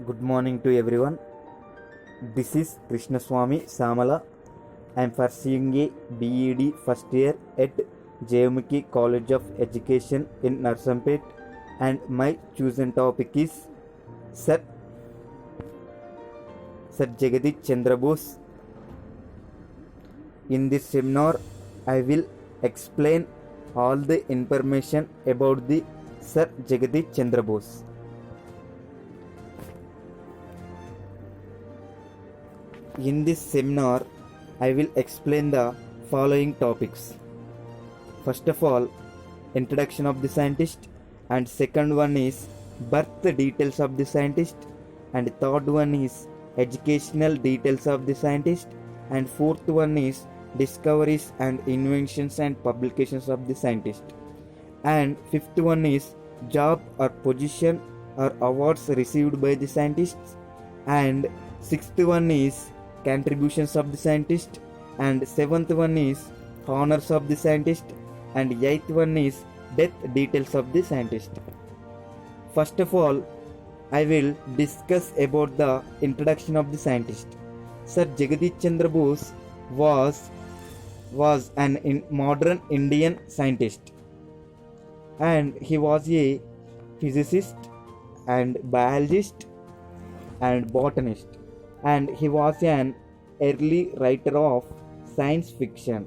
Good morning to everyone. This is Krishnaswamy Samala. I am pursuing a BEd first year at JMK College of Education in Narsampet, and my chosen topic is Sir Jagadish Chandra Bose. In this seminar, I will explain all the information about the Sir Jagadish Chandra Bose. In this seminar, I will explain the following topics. First of all, introduction of the scientist, and second one is birth details of the scientist, and third one is educational details of the scientist, and fourth one is discoveries and inventions and publications of the scientist, and fifth one is job or position or awards received by the scientists, and sixth one is contributions of the scientist, and seventh one is honors of the scientist, and eighth one is death details of the scientist. First of all, I will discuss about the introduction of the scientist. Sir Jagadish Chandra Bose was an modern Indian scientist, and he was a physicist and biologist and botanist, and he was an early writer of science fiction.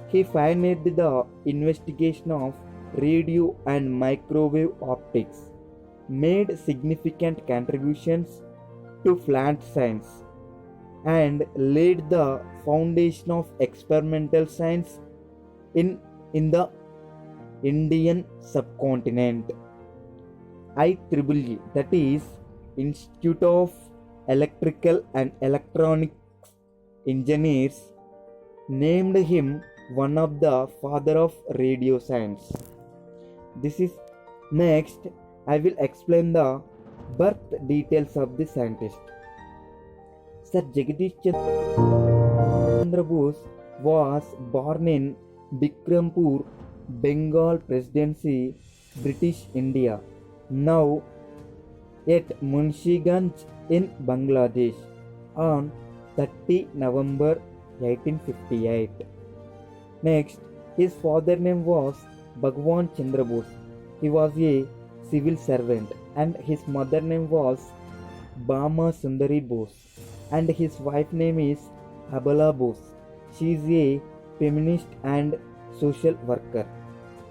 He pioneered the investigation of radio and microwave optics, made significant contributions to plant science, and laid the foundation of experimental science in the Indian subcontinent. IEEE, that is Institute of Electrical and Electronics Engineers, named him one of the father of radio science. This is next. I will explain the birth details of the scientist. Sir Jagadish Chandra Bose was born in Bikrampur, Bengal Presidency, British India, now at Munshiganj in Bangladesh, on 30 November 1858. Next, his father name was Bhagwan Chandra Bose. He was a civil servant, and his mother name was Bama Sundari Bose, and his wife name is Abala Bose. She is a feminist and social worker.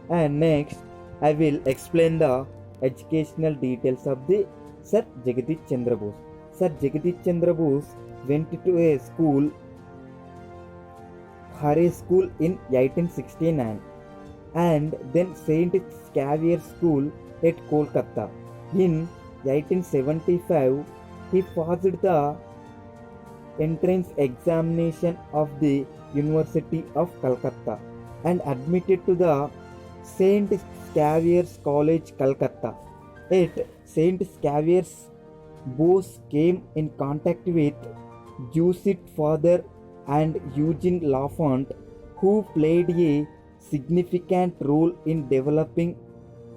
And next, I will explain the educational details of the Sir Jagadish Chandra Bose. Sir Jagadish Chandra Bose went to a school, Hare School, in 1869, and then Saint Xavier School at Kolkata. In 1875, he passed the entrance examination of the University of Calcutta and admitted to the Saint Xavier's College, Calcutta. At Saint Xavier's, Bose came in contact with Jesuit father and Eugene Lafont, who played a significant role in developing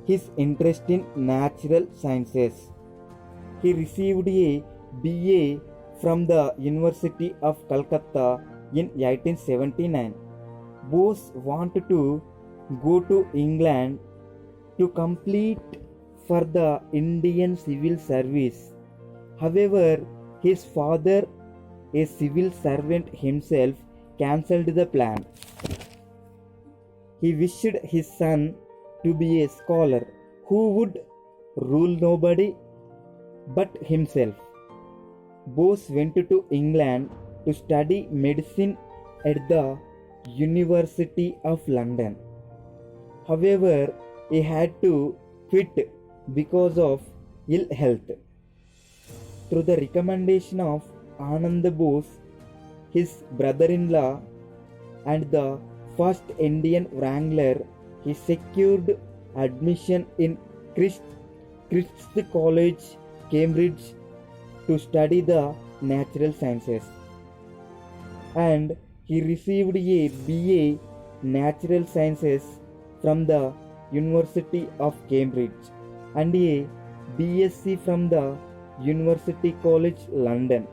his interest in natural sciences. He received a BA from the University of Calcutta in 1879. Bose wanted to go to England to complete for the Indian civil service. However, his father, a civil servant himself, cancelled the plan. He wished his son to be a scholar who would rule nobody but himself. Bose went to England to study medicine at the University of London. However, he had to quit because of ill health. Through the recommendation of Anand Bose, his brother-in-law, and the first Indian wrangler, he secured admission in Christ College, Cambridge, to study the natural sciences, and he received a BA Natural Sciences from the University of Cambridge and a BSc from the University College London,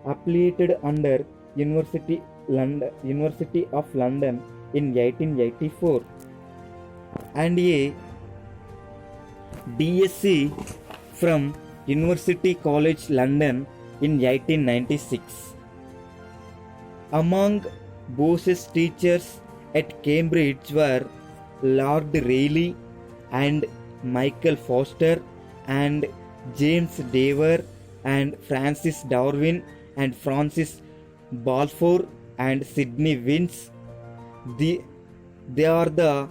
affiliated under University of London in 1884, and a DSc from University College London in 1896. Among Bose's teachers at Cambridge were Lord Rayleigh and Michael Foster and James Dever and Francis Darwin and Francis Balfour and Sidney Winch. They are the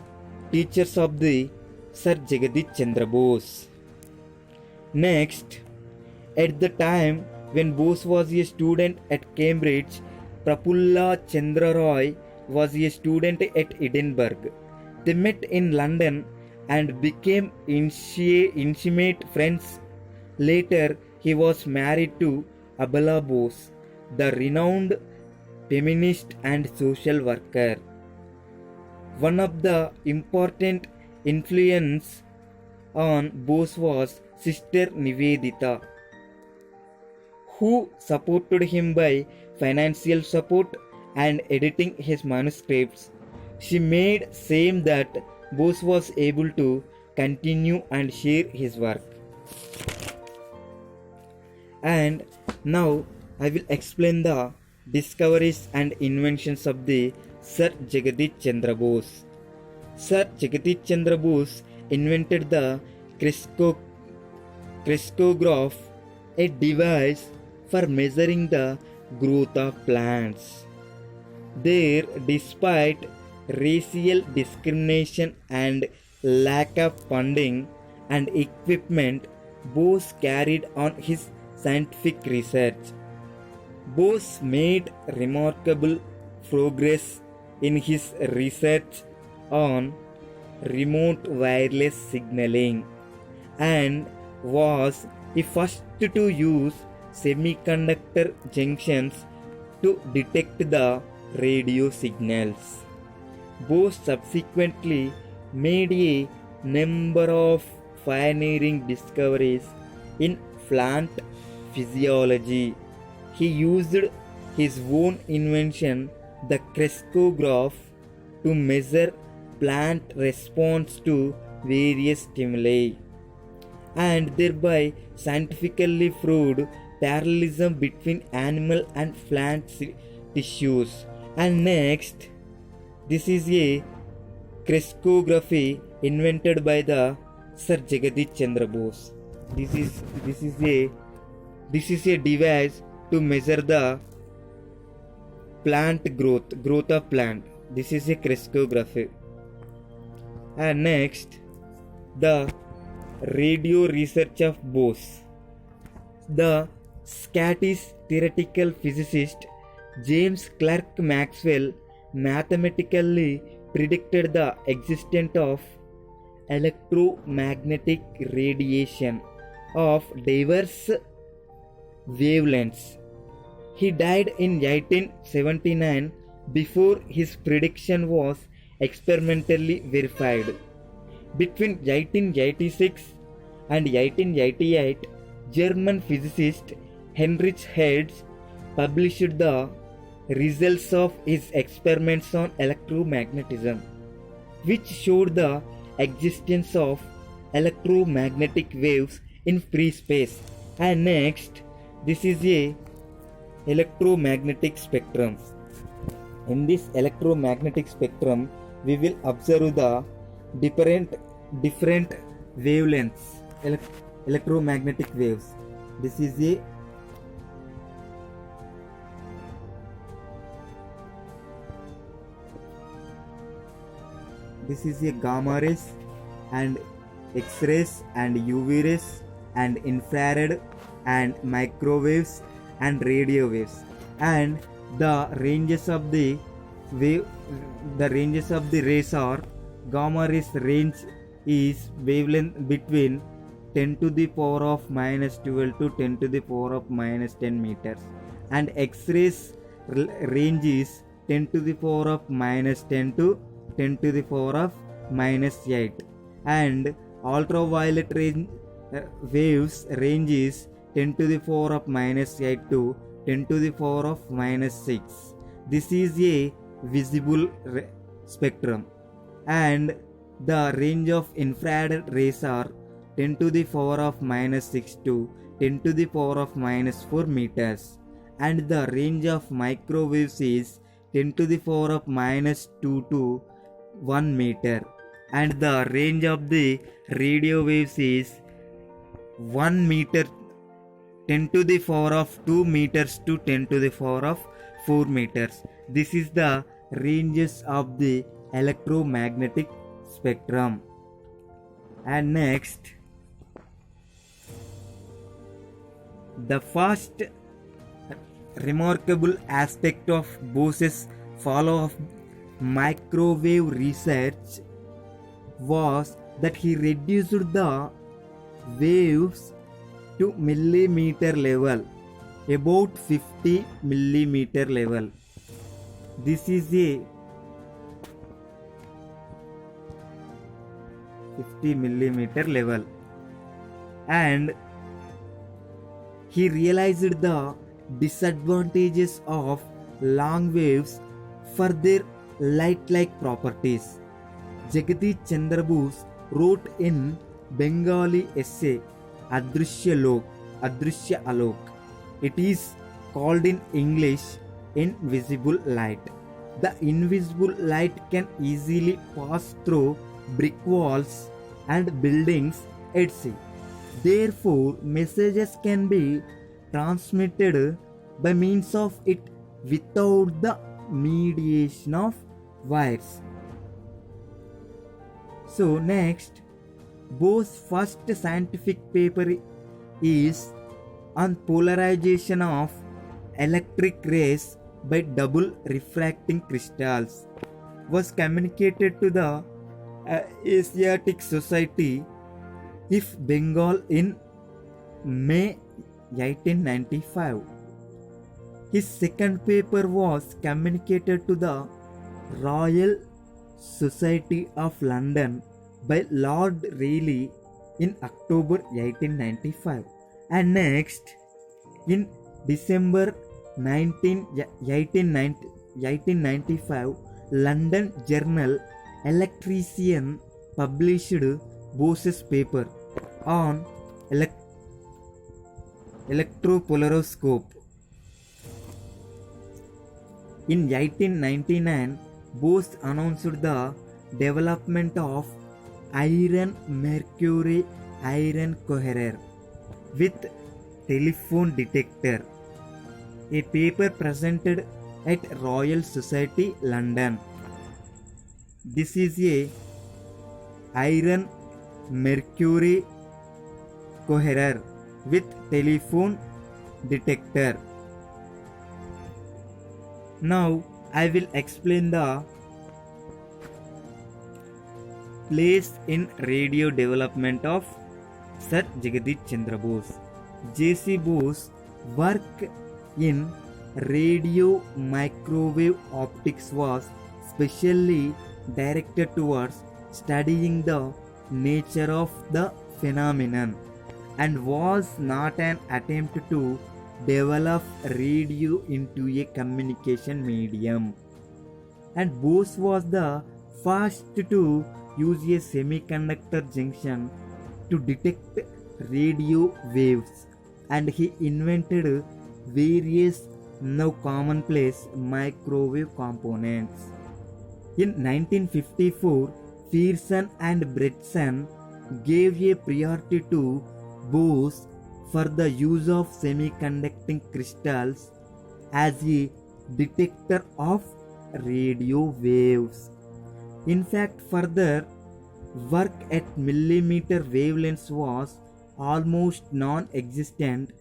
teachers of the Sir Jagadish Chandra Bose. Next, at the time when Bose was a student at Cambridge, Prafulla Chandra Roy was a student at Edinburgh. They met in London and became intimate friends. Later, he was married to Abala Bose, the renowned feminist and social worker. One of the important influences on Bose was Sister Nivedita, who supported him by financial support and editing his manuscripts. She made sure that Bose was able to continue and share his work. And now I will explain the discoveries and inventions of the Sir Jagadish Chandra Bose. Sir Jagadish Chandra Bose invented the crescograph, a device for measuring the growth of plants. There, despite racial discrimination and lack of funding and equipment, Bose carried on his scientific research. Bose made remarkable progress in his research on remote wireless signaling and was the first to use semiconductor junctions to detect the radio signals. Bose subsequently made a number of pioneering discoveries in plant physiology. He used his own invention, the crescograph, to measure plant response to various stimuli, and thereby scientifically proved parallelism between animal and plant tissues. And next, this is a crescography invented by the Sir Jagadish Chandra Bose. This is a device to measure the plant growth of plant. This is a crescography. And next, the radio research of Bose. The Scottish theoretical physicist James Clerk Maxwell mathematically predicted the existence of electromagnetic radiation of diverse wavelengths. He died in 1879 before his prediction was experimentally verified. Between 1886 and 1888, German physicist Heinrich Hertz published the results of his experiments on electromagnetism, which showed the existence of electromagnetic waves in free space. And next, this is a electromagnetic spectrum. In this electromagnetic spectrum, we will observe the different wavelengths, electromagnetic waves. This is a gamma rays and X-rays and UV rays and infrared and microwaves and radio waves, and the ranges of the rays are: gamma rays range is wavelength between 10 to the power of minus 12 to 10 to the power of minus 10 meters, and X-rays range is 10 to the power of minus 10 to 10 to the power of minus 8, and ultraviolet waves range is 10 to the power of minus 8 to 10 to the power of minus 6. This is a visible spectrum, and the range of infrared rays are 10 to the power of minus 6 to 10 to the power of minus 4 meters, and the range of microwaves is 10 to the power of minus 2 to 1 meter, and the range of the radio waves is 1 meter 10 to the power of 2 meters to 10 to the power of 4 meters. This is the ranges of the electromagnetic spectrum. And next, the first remarkable aspect of Bose's follow-up microwave research was that he reduced the waves to millimeter level, about 50 millimeter level. This is a 50 millimeter level, and he realized the disadvantages of long waves for their light-like properties. Jagadish Chandra Bose wrote in Bengali essay Adrishya Alok. It is called in English invisible light. The invisible light can easily pass through brick walls and buildings at sea. Therefore, messages can be transmitted by means of it without the mediation of wires. So next, Bose's first scientific paper is on polarization of electric rays by double refracting crystals, was communicated to the Asiatic Society of Bengal in May 1895. His second paper was communicated to the Royal Society of London by Lord Rayleigh in October 1895. And next, in December 1895, London Journal Electrician published Bose's paper on electropolariscope. In 1899, Bose announced the development of iron-mercury-iron coherer with telephone detector, a paper presented at Royal Society, London. This is a iron-mercury coherer with telephone detector. Now I will explain the place in radio development of Sir Jagadish Chandra Bose. J.C. Bose work in radio microwave optics was specially directed towards studying the nature of the phenomenon and was not an attempt to develop radio into a communication medium. And Bose was the first to use a semiconductor junction to detect radio waves, and he invented various now commonplace microwave components. In 1954, Pearson and Bredesen gave a priority to Bose for the use of semiconducting crystals as a detector of radio waves. In fact, further work at millimeter wavelengths was almost non-existent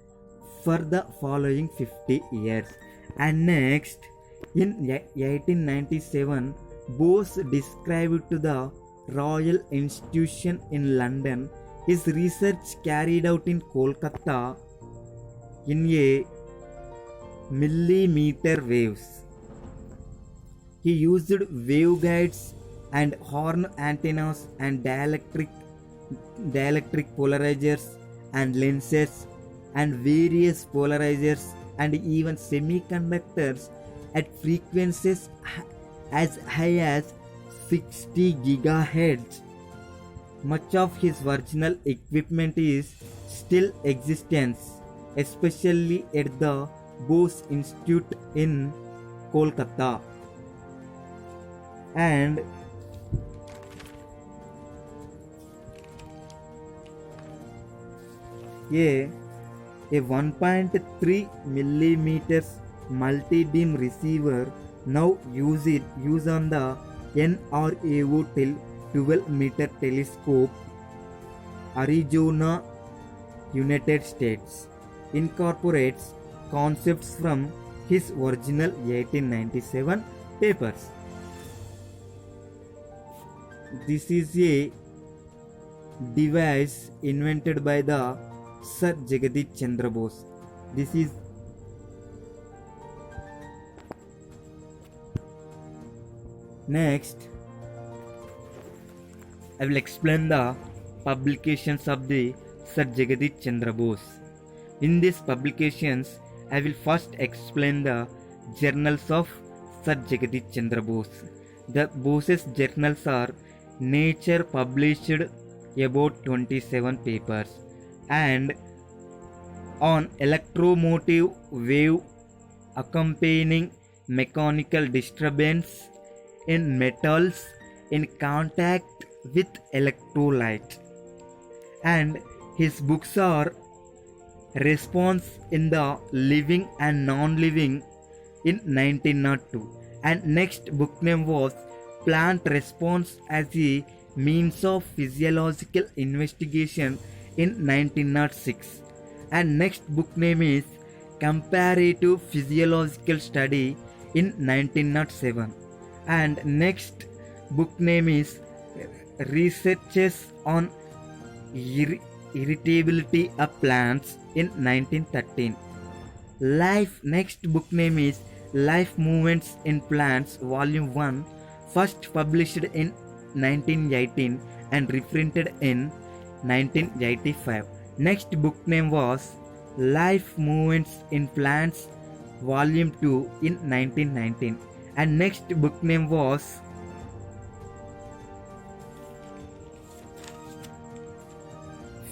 for the following 50 years. And next, in 1897, Bose described to the Royal Institution in London his research carried out in Kolkata in a millimeter waves. He used waveguides and horn antennas and dielectric polarizers and lenses and various polarizers and even semiconductors at frequencies as high as 60 gigahertz. Much of his original equipment is still existence, especially at the Bose Institute in Kolkata. And a 1.3 millimeters multi-beam receiver now used on the NRAO 12-meter telescope, Arizona, United States, incorporates concepts from his original 1897 papers. This is a device invented by the Sir Jagadish Chandra Bose. This is next. I will explain the publications of the Sir Jagadish Chandra Bose. In these publications, I will first explain the journals of Sir Jagadish Chandra Bose. The Bose's journals are Nature published about 27 papers, and on electromotive wave accompanying mechanical disturbance in metals in contact with electrolyte, and his books are Response in the Living and Non-Living in 1902, and next book name was Plant Response as a Means of Physiological Investigation in 1906, and next book name is Comparative Physiological Study in 1907, and next book name is Researches on Irritability of Plants in 1913. Next book name is Life Movements in Plants Volume 1, first published in 1918 and reprinted in 1985. Next book name was Life Movements in Plants Volume 2 in 1919, and next book name was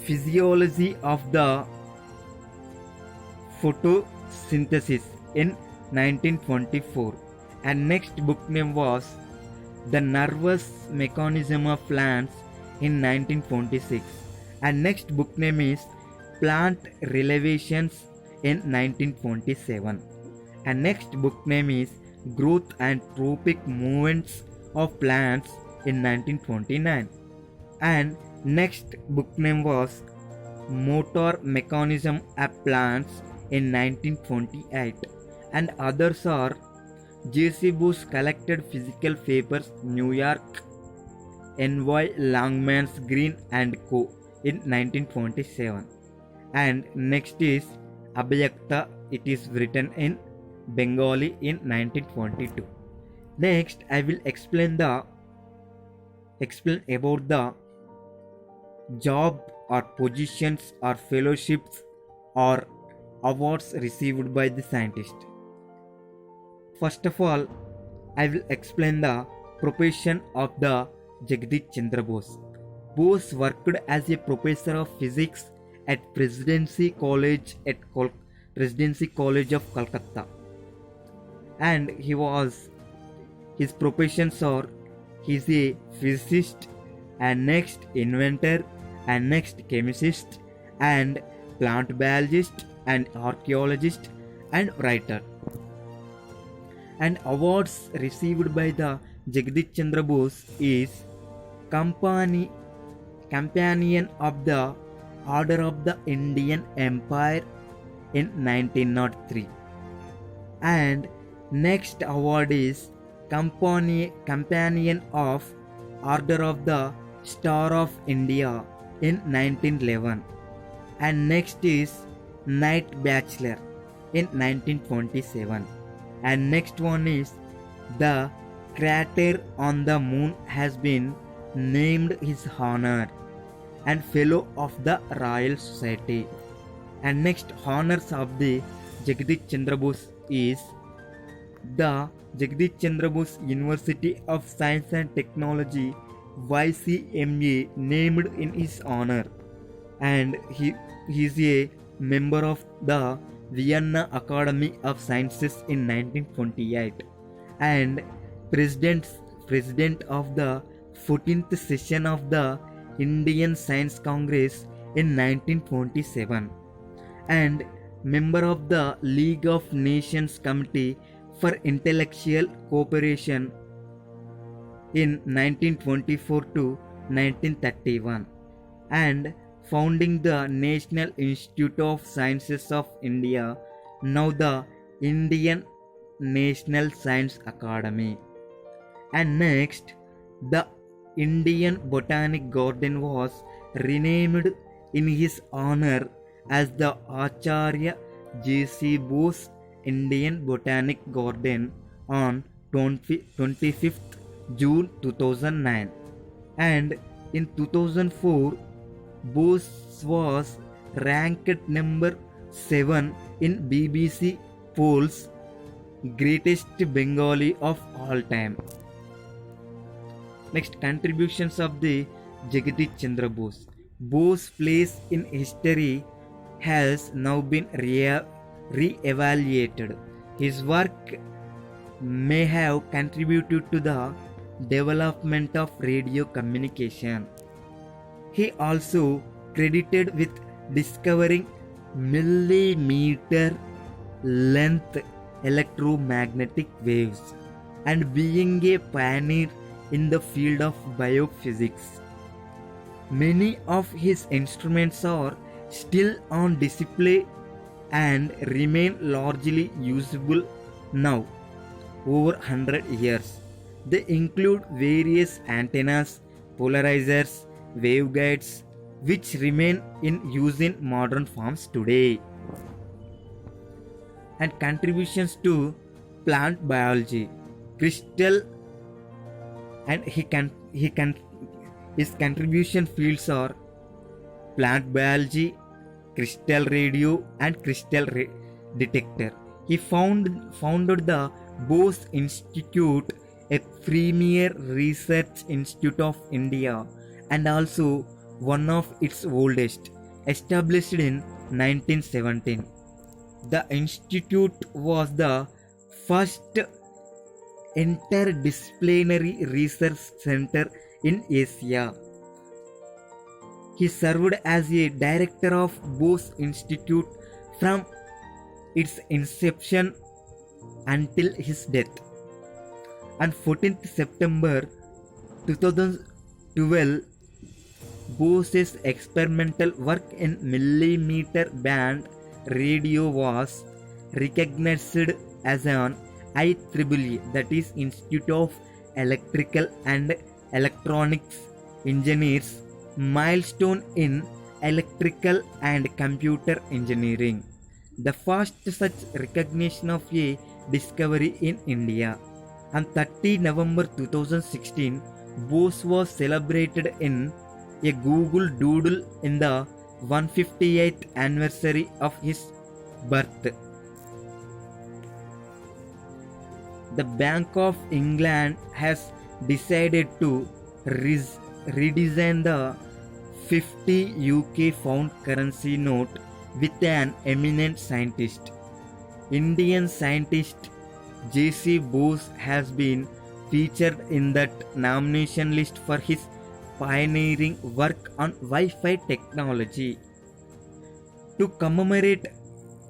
Physiology of the Photosynthesis in 1924, and next book name was The Nervous Mechanism of Plants in 1926, and next book name is Plant Relevations in 1927, and next book name is Growth and Tropic Movements of Plants in 1929, and next book name was Motor Mechanism of Plants in 1928, and others are J.C. Bose Collected Physical Papers, New York, N.Y. Langmans Green and Co. in 1927, and next is Abhyakta. It is written in Bengali in 1922. Next, I will explain about the job or positions or fellowships or awards received by the scientist. First of all, I will explain the profession of the Jagadish Chandra Bose. Bose worked as a professor of physics at Presidency College of Calcutta, and his professions are he is a physicist, and next inventor, and next chemist, and plant biologist, and archaeologist, and writer. And awards received by the Jagadish Chandra Bose is Companion of the Order of the Indian Empire in 1903, and next award is Companion of Order of the Star of India in 1911, and next is Knight Bachelor in 1927, and next one is the crater on the moon has been named his honor, and fellow of the Royal Society, And next honors of the Jagdish Chandra Bose is the Jagdish Chandra Bose University of Science and Technology YCMA named in his honor, and he is a member of the Vienna Academy of Sciences in 1928 and president of the 14th session of the Indian Science Congress in 1927 and member of the League of Nations Committee for Intellectual Cooperation in 1924 to 1931 and founding the National Institute of Sciences of India, now the Indian National Science Academy. And next, the Indian Botanic Garden was renamed in his honor as the Acharya J.C. Bose Indian Botanic Garden on 25th June 2009. And in 2004, Bose was ranked number 7 in BBC polls greatest Bengali of all time. Next, contributions of the Jagdish Chandra Bose. Bose's place in history has now been re-evaluated. His work may have contributed to the development of radio communication. He also credited with discovering millimeter length electromagnetic waves and being a pioneer in the field of biophysics. Many of his instruments are still on display and remain largely usable now, over 100 years. They include various antennas, polarizers, waveguides, which remain in use in modern forms today. And contributions to plant biology. Crystal and his contribution fields are plant biology, crystal radio, and crystal detector. He founded the Bose Institute, a premier research institute of India and also one of its oldest, established in 1917. The institute was the first interdisciplinary research center in Asia. He served as a director of Bose Institute from its inception until his death. On 14th September 2012, Bose's experimental work in millimeter band radio was recognized as an IEEE, that is Institute of Electrical and Electronics Engineers, milestone in electrical and computer engineering, the first such recognition of a discovery in India. On 30 November 2016, Bose was celebrated in a Google Doodle in the 158th anniversary of his birth. The Bank of England has decided to redesign the 50 UK pound currency note with an eminent scientist. Indian scientist J.C. Bose has been featured in that nomination list for his pioneering work on Wi-Fi technology. To commemorate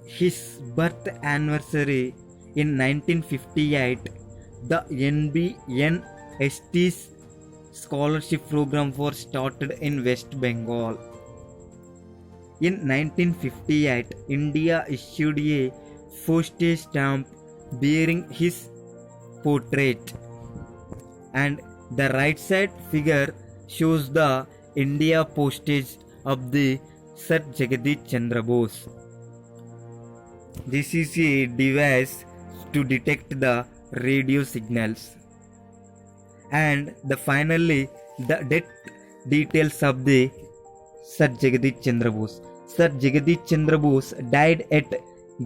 his birth anniversary in 1958, the NBNST's scholarship program was started in West Bengal. In 1958, India issued a postage stamp bearing his portrait, and the right side figure shows the India postage of the Sir Jagdish Chandra Bose. This is a device to detect the radio signals. And finally, the death details of the Sir Jagdish Chandra Bose. Sir Jagadish Chandra Bose died at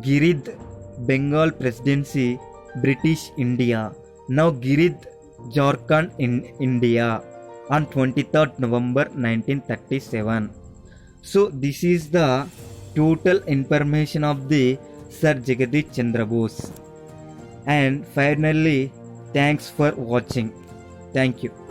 Giridh, Bengal Presidency, British India, now Giridh, Jharkhand in India, on 23rd November 1937. So this is the total information of the Sir Jagadish Chandra Bose. And finally, thanks for watching. Thank you.